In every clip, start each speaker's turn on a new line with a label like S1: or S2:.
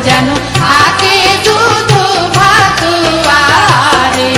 S1: যেন থাকে শুধু ভাতুয়ারে।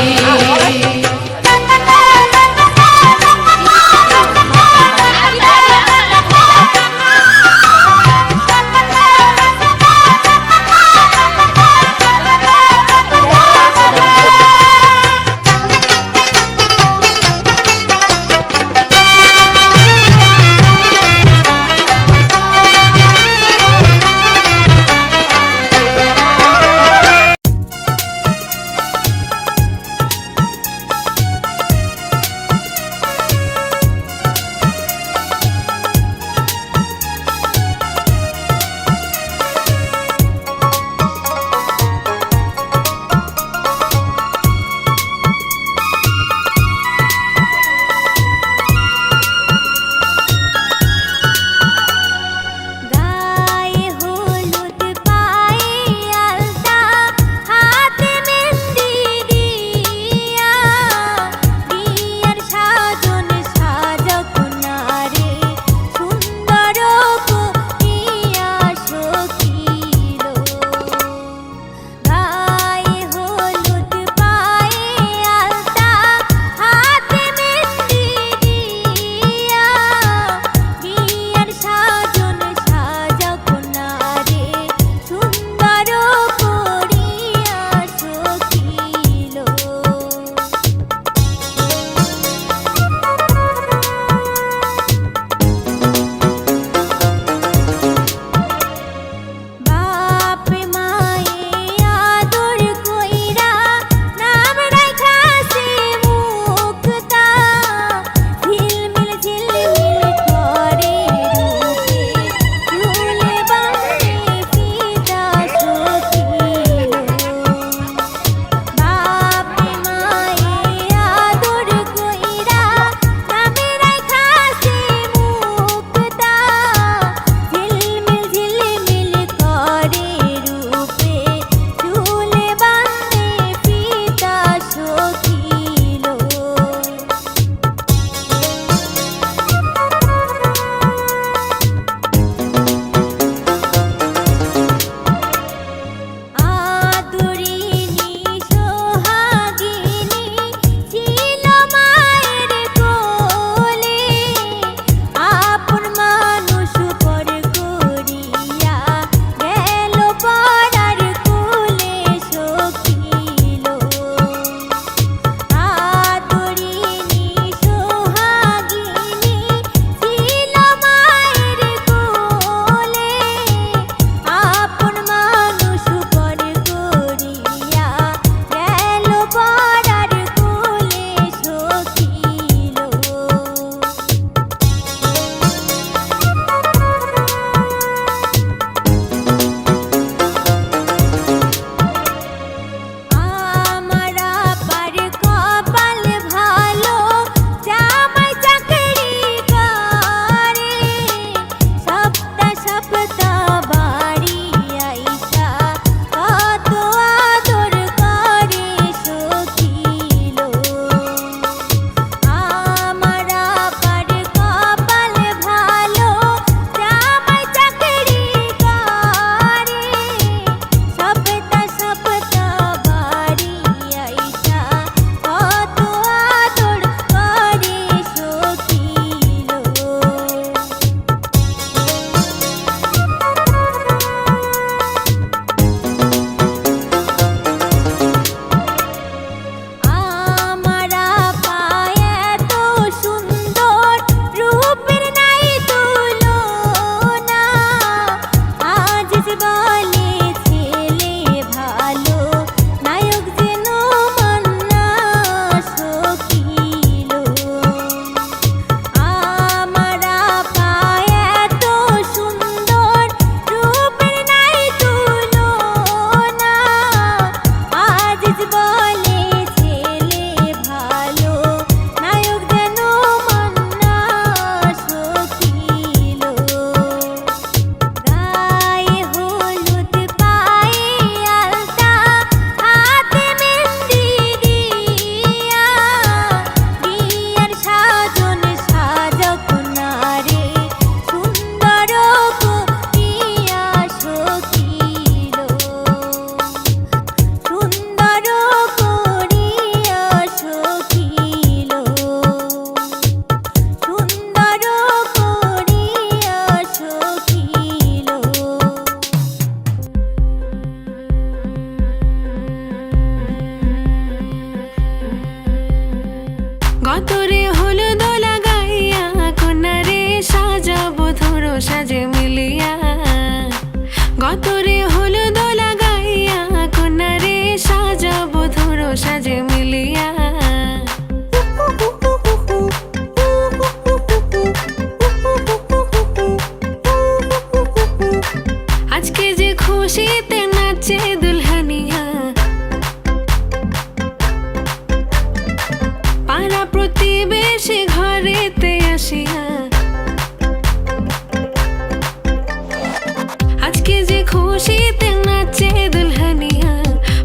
S2: খুশিতে নাচে দুলহানিয়া,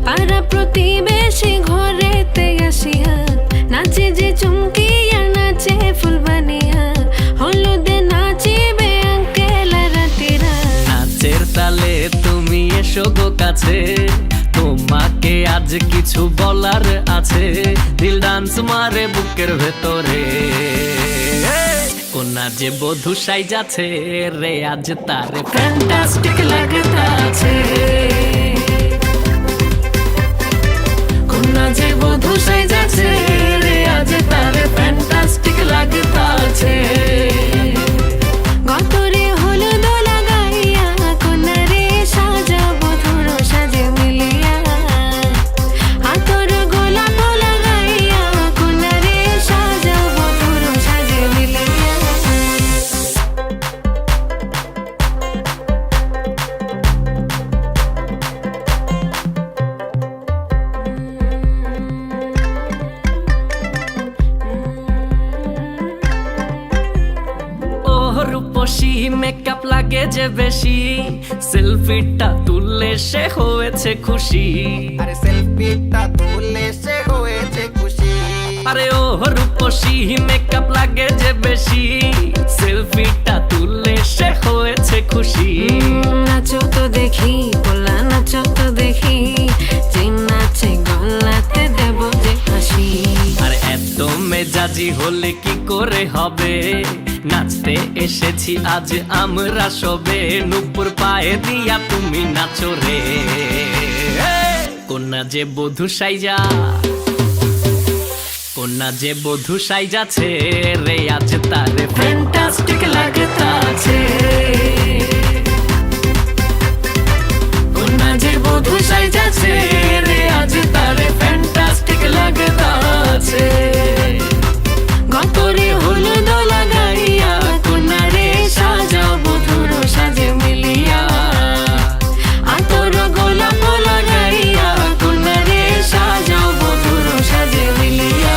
S2: পাড়া প্রতিবেশী ঘরেতে আসিয়া নাচে যে চুমকিয়া নাচে ফুলবানিয়া, হলুদে নাচিবে আঙ্কেল আর আন্টিরা।
S3: নাচের তালে তুমি এসো গো কাছে, তোমাকে আজ কিছু বলার আছে, দিল ডান্স মারে বুকের ভেতরে। কোনা যে বধূ সাইজাছে রে আজ তারে ফ্যান্টাস্টিক লাগতাছে। কোনা যে বধূ সাইজাছে রে আজ তারে ফ্যান্টাস্টিক লাগতাছে।
S2: গতরে হলুদ লাগাইয়া কোনারে সাজাবো ধুর সাজে মিলিয়া, হাতর গোলাপ লাগাইয়া কোনারে সাজাবো ধুর সাজে মিলিয়া।
S3: রূপসী মেকআপ লাগে যে বেশি, সেলফিটা তুললে সে হয়েছে খুশি।
S4: আরে সেলফিটা তুললে সে হয়েছে খুশি।
S3: আরে ও রূপসী মেকআপ লাগে যে বেশি, সেলফিটা তুললে সে হয়েছে খুশি।
S2: নাচো তো দেখি বলা, নাচো তো দেখি, যে নাচে গলাতে দেব যে হাসি।
S3: আর এত মেজাজি হলে কি করে হবে, নাচতে এসেছি আজ আমরা সবে, নুপুর পায়ে দিয়া তুমি নাচো রে। কোনা যে বধূ সাইজা, কোনা যে বধূ সাইজাছে রে আজ তারে ফ্যান্টাস্টিক লাগতাছে। কোনা যে বধূ সাইজাছে রে আজ তারে ফ্যান্টাস্টিক লাগতাছে।
S2: গতরে হলুদ লাগাইয়া কোনারে সাজাবো ধুর সাজে মিলিয়া, হাতর গোলাপ লাগাইয়া কোনারে সাজাবো ধুর সাজে মিলিয়া।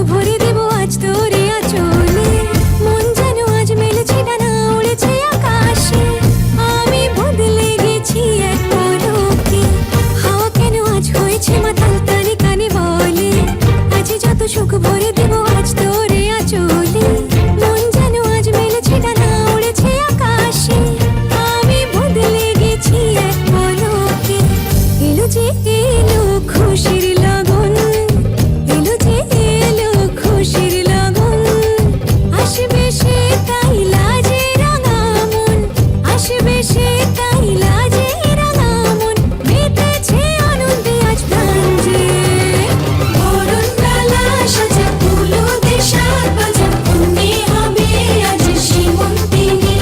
S2: ভরে দেব আজ তোরে আঁচলে মন যেন আজ মেলেছে ডানা উড়েছে আকাশে আমি বদলে গেছি এক পলকে হাওয়া কেন আজ হয়েছে মাতাল তারে কানে বলে আজ যত সুখ ভরে দেব আজ তোরে আঁচলে মন যেন আজ মেলেছে ডানা উড়েছে আকাশে আমি বদলে গেছি এক পলকে এলো যে এলো খুশির লগন এলো যে এলো খুশির লগন আসবে সে তাই লাজে রাঙা মন আসবে সে তাই লাজে রাঙা মন মেতেছে আনন্দে আজ প্রাণ যে বরণ ডালা সাজা ফুলো দেশার বাজা অন্যে হবে আজ সীমন্তিনী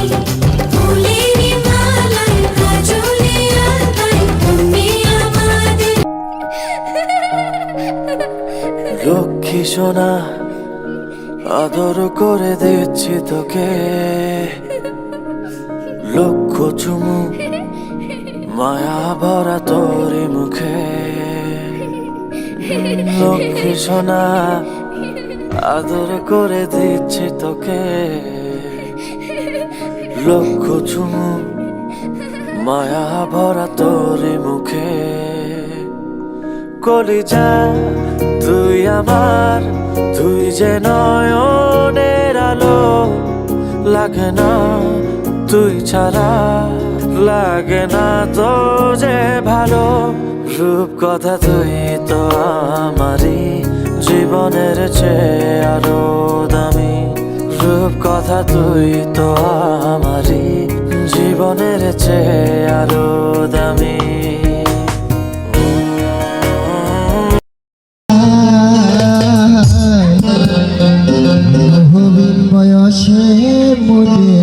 S2: ফুলেরই মালায় কাজলে আলতায় অন্যে আমাদের
S5: লক্ষ্মী সোনা আদর করে দিচ্ছি তোকে লক্ষ চুমু মায়া ভরা তোরি মুখে লক্ষ্মী সোনা আদর করে দিচ্ছি তোকে লক্ষ চুমু মায়া ভরা তোরি মুখে কলিজা তুই আমার তুই যে নয়নের আলো লাগে না তুই ছাড়া লাগে না তো যে ভালো রূপ কথা তুই তো আমারই জীবনের চেয়ে আরো দামি রূপ কথা তুই তো আমারই জীবনের চেয়ে আরো দামি
S6: বয়সে মনে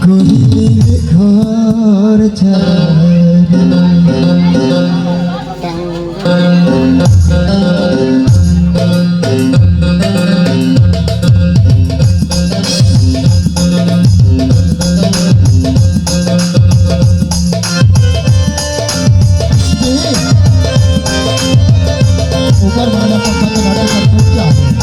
S6: গভীর ঘর ऊपर वाला पक्का तो नाटक करते क्या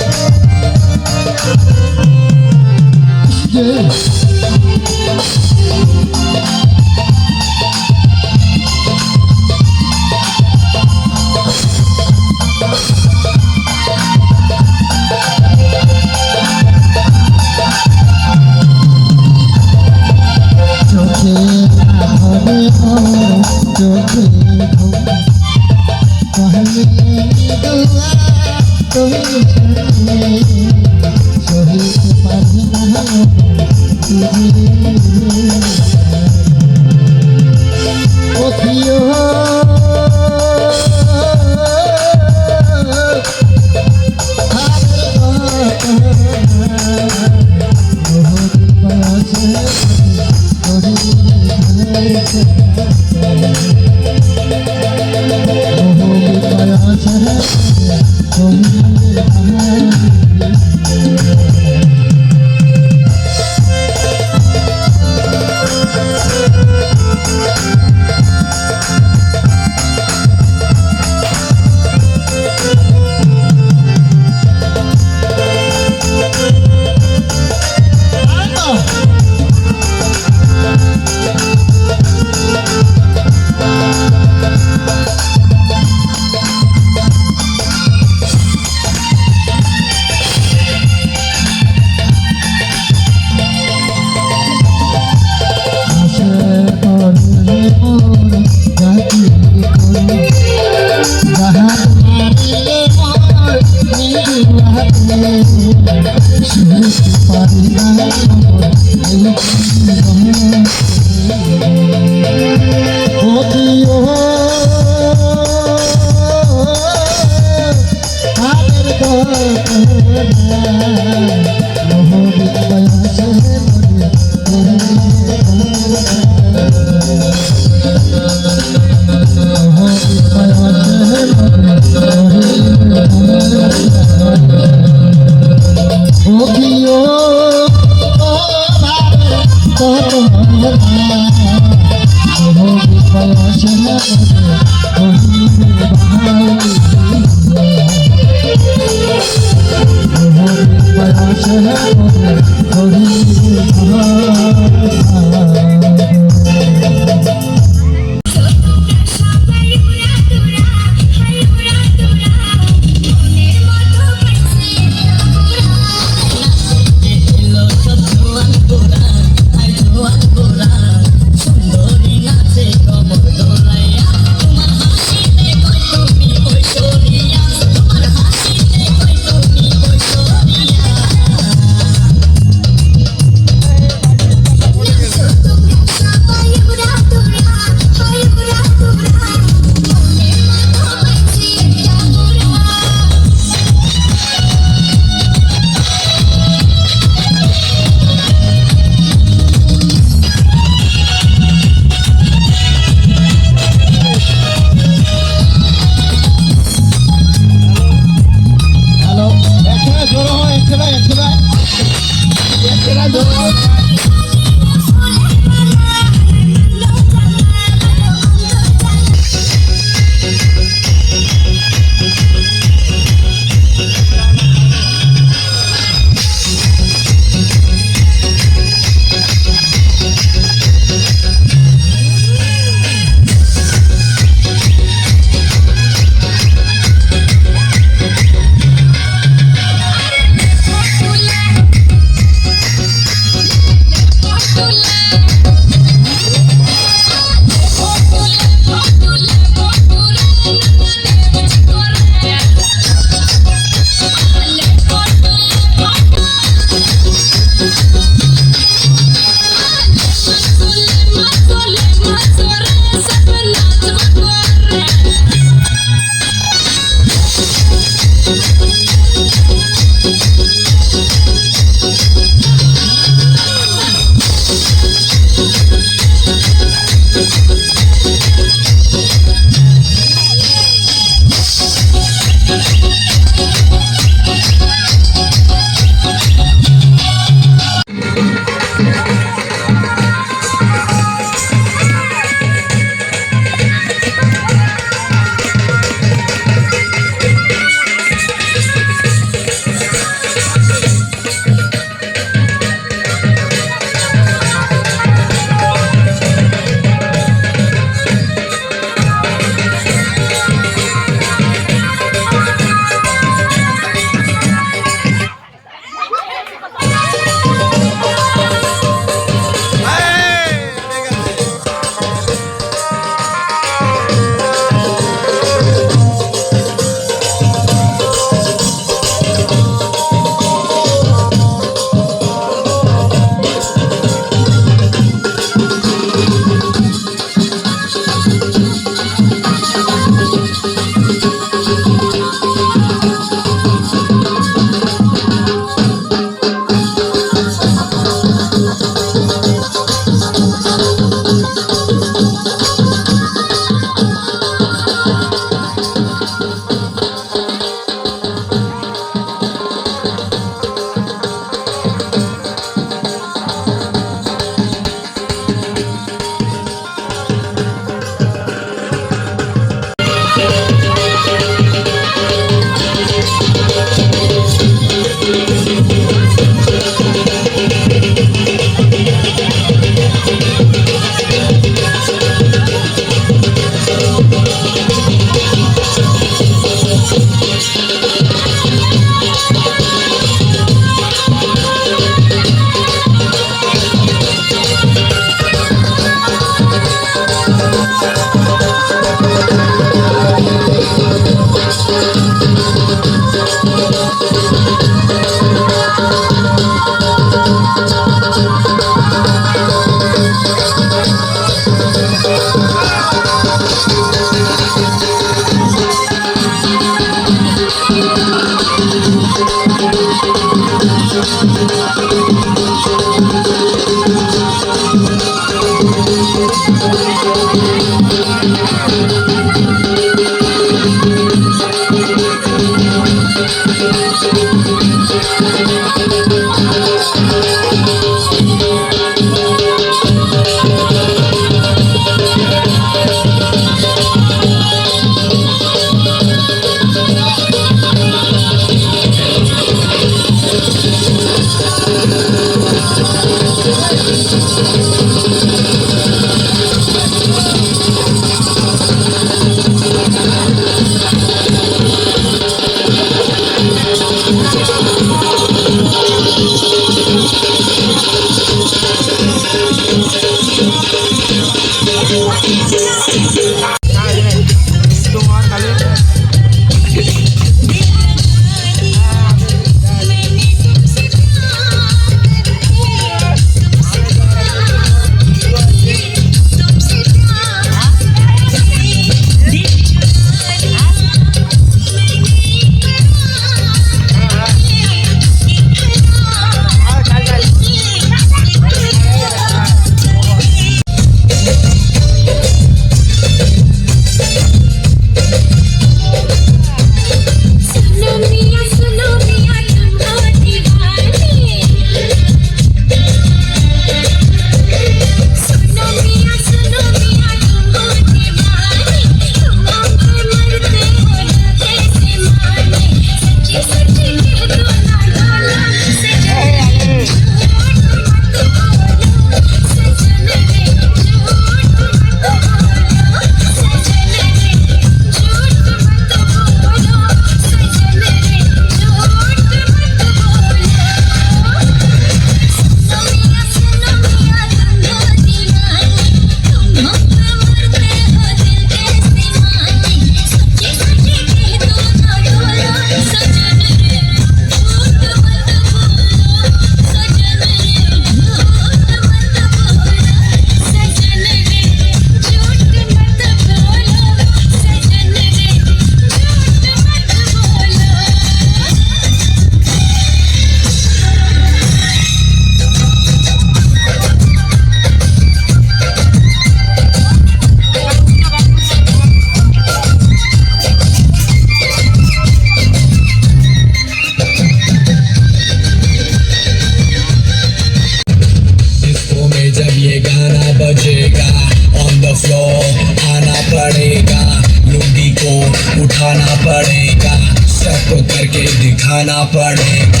S7: उठाना पड़ेगा, सबको करके दिखाना पड़ेगा।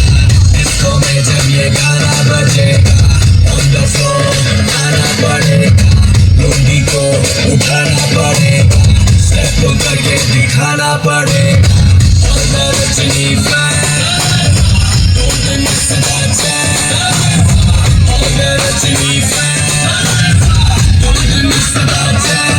S7: इसको में जब ये गाना बजेगा, ऑन द फ्लोर आना पड़ेगा, लुंगी को उठाना पड़ेगा, सबको करके दिखाना पड़ेगा। और मैं Rajni fan, don't miss that chance। और मैं Rajni fan, don't miss that chance।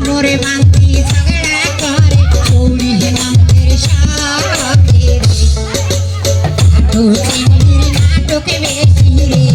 S1: मोरे मांगती सगळ्या करे कोणी हे मांगते शाके रे नाटोके वेशी रे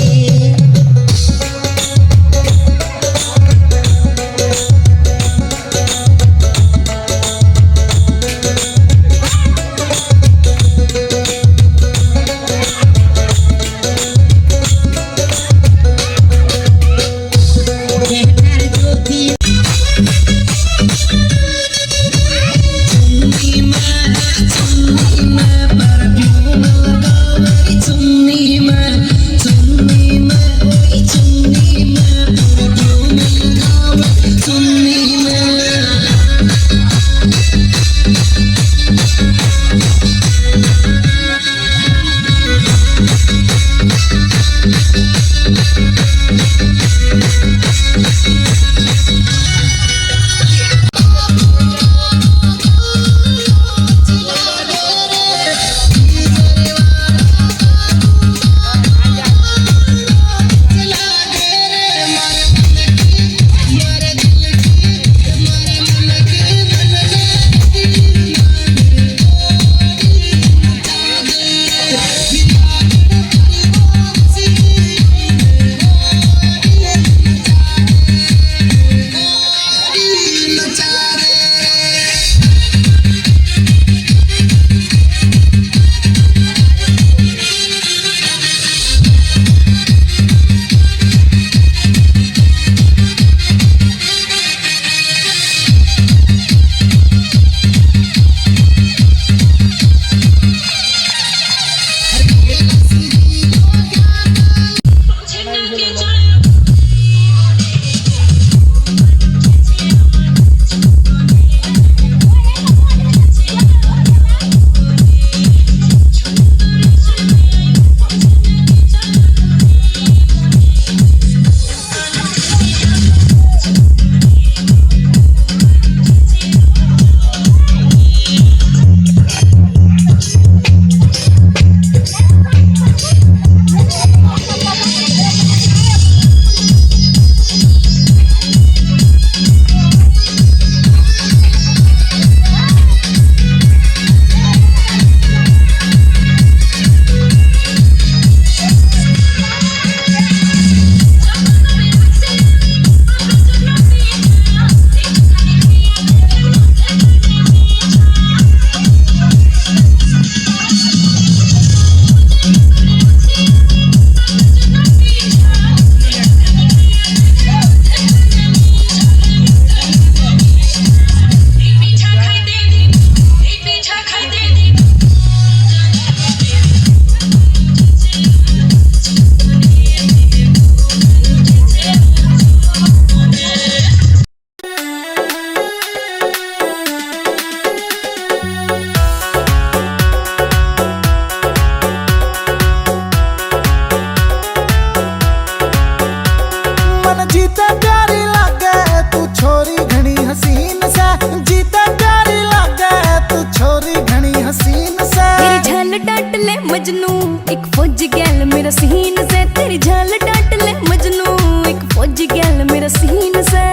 S8: जीते प्यारी लागे तू छोरी घनी हसीन से जीते प्यारी लागे तू छोरी घनी हसीन से
S2: तेरी झाल डांट ले मजनू एक फौजी गैल मेरा सीन से तेरी झाल डांट ले मजनू एक फौजी गैल मेरा सीन से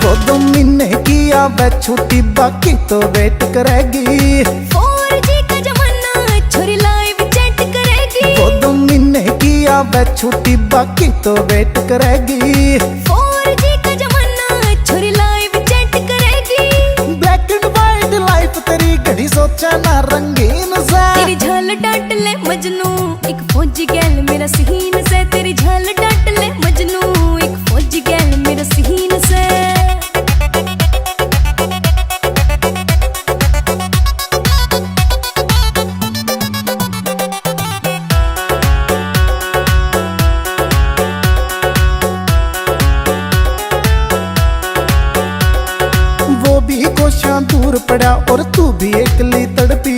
S8: वो 2 महीने किया वे छुट्टी बाकी तो वेट करेगी
S2: 4G का जमाना छोरी लाइव चैट करेगी
S8: वो 2 महीने किया वे छुट्टी बाकी तो वेट करेगी
S2: 4G का जमाना छोरी लाइव चैट करेगी
S8: ब्लैक एंड वाइट लाइफ तेरी घड़ी सोचा ना रंगीन से
S2: तेरी झाल डांट ले मजनू एक फौजी गैल मेरा सीन से तेरी झाल डांट ले मजनू एक फौजी गैल मेरा सीन से
S8: दूर पड़ा और तू भी एकली तड़पी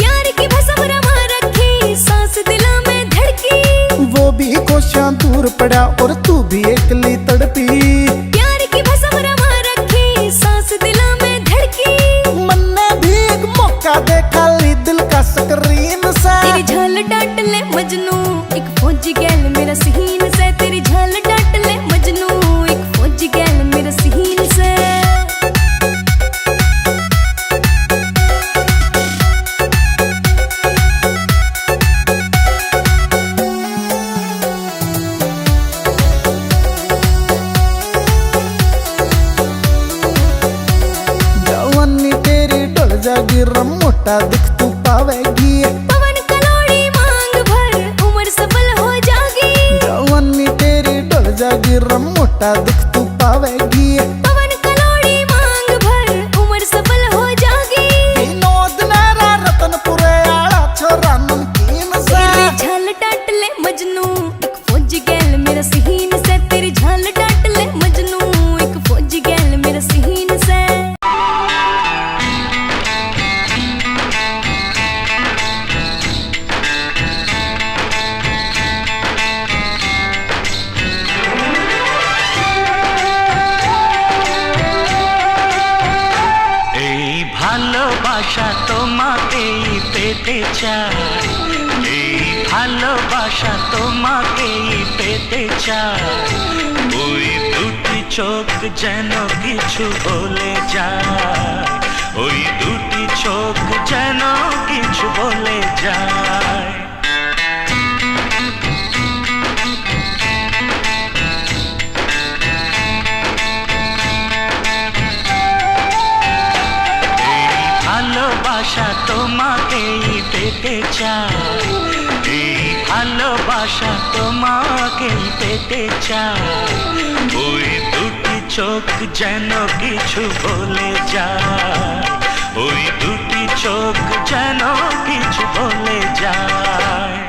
S2: प्यार की भसम रमा रखी सांस दिला में धड़की
S8: वो भी कोशियां दूर पड़ा और तू भी एकली तड़पी
S2: प्यार की भसम रमा
S8: जागी मोटा दुख तू पावेगी
S2: पवन कलोड़ी मांग भर उम्र सफल हो जागी
S8: जवानी तेरी डोल जागी मोटा दुख तू पावेगी
S2: पवन कलोड़ी मांग भर उम्र सफल हो जागी
S8: विनोद नारा रतनपुरे आला छोरा नमकीन सा
S2: तेरी झाल डांट ले मजनू एक फौजी गैल मेरा सीन से तेरी झाल डांट ले मजनू एक फौजी गैल मेरा सीन से
S5: ভালোবাসা তোমাকেই পেতে চাই এই ভালোবাসা তোমাকেই পেতে চাই ওই দুটি চোখ যেন কিছু বলে যায় ওই দুটি চোখ যেন কিছু বলে যায় ভালোবাসা তোমাকেই পেতে চাই এই ভালোবাসা তোমাকেই পেতে চাই ওই দুটি চোখ যেন কিছু বলে যায় ওই দুটি চোখ যেন কিছু বলে যায়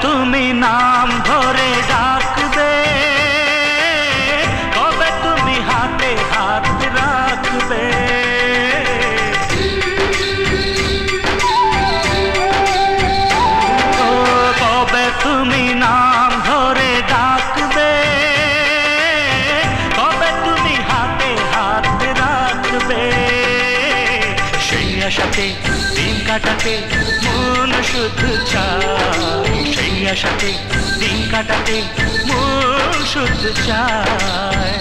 S5: তুমি নাম ধরে ডাকবে কবে তুমি হাতে হাত রাখবে কবে তুমি নাম ধরে ডাকবে কবে তুমি হাতে হাত রাখবে সেই আশাতে দিন কাটাতে মন শুধু চায় সেই আশাতে দিন কাটাতে মন শুধু চায়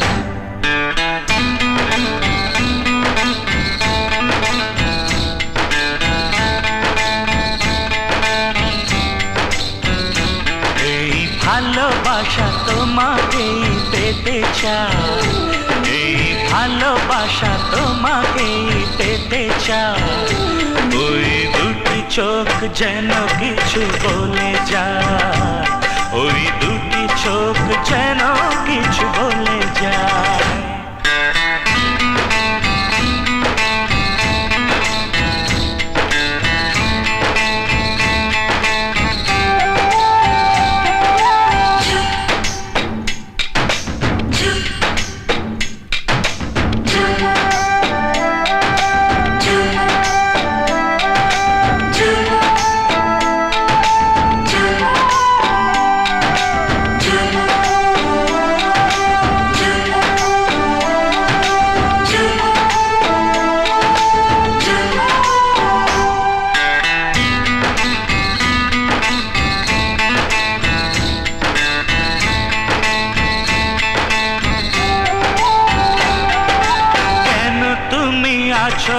S5: এই ভালোবাসা তোমাকেই পেতে চাই এই ভালোবাসা তোমাকেই পেতে চাই ওই দুটি চোখ যেন কিছু বলে যায় ওই দুটি চোখ যেন কিছু বলে যায় আছো